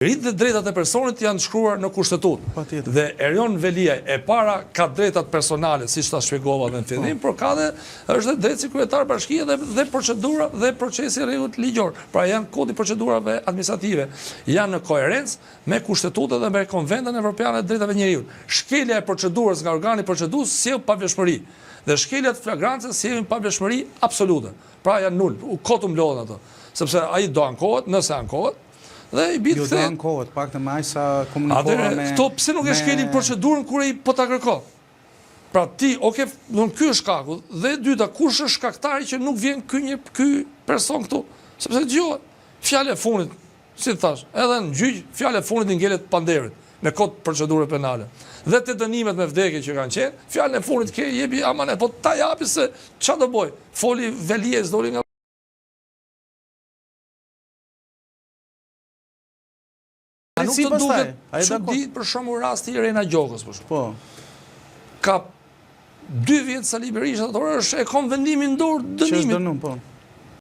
Rritë dhe drejtat e personit janë shkruar në kushtetut. Dhe Erion Veliaj e para ka drejtat personale, si që ta shpjegova dhe në fillim, por ka dhe është dhe drejtë si kryetar bashkie dhe procedura dhe procesi rregullt ligjor. Pra janë kodi procedurave administrative. Janë në koherencë me kushtetutën dhe me Konventin Evropian e Drejtave të Njerëzit. Shkelja e procedurës nga organi procedues sjell pavlefshmëri. Dhe shkelja e flagrancës sjellin pavlefshmëri absolute. Pra janë nul, kotu mlodhen ato. Sepse ai do ankohet, nëse ankohet, dhe i bitë këtë... Jo do ankohet, pak të maj sa komunikova me... Këto pse nuk e shkelin procedurën kur ai po ta kërkon? Pra ti, ky është shkaku, dhe dyta, kush është shkaktari që nuk vjen ky person këtu? Sepse dëgjohet, fjala e fundit, si thash, edhe në gjyq, fjala e fundit i ngelet panderit me kod procedure penale. Dhe te dënimet me vdekje që kanë qenë, fjalën e fundit ke jepi amanet, po ta japi se çfarë do bëj? Foli Veliaj doli nga nuk të duket çudi për shembull rasti i Irena Gjokës për shembull. Po. Ka 2 vjet Sali Berisha, atë është e kon vendimin dorë dënimin. Ç'është dënuar, po.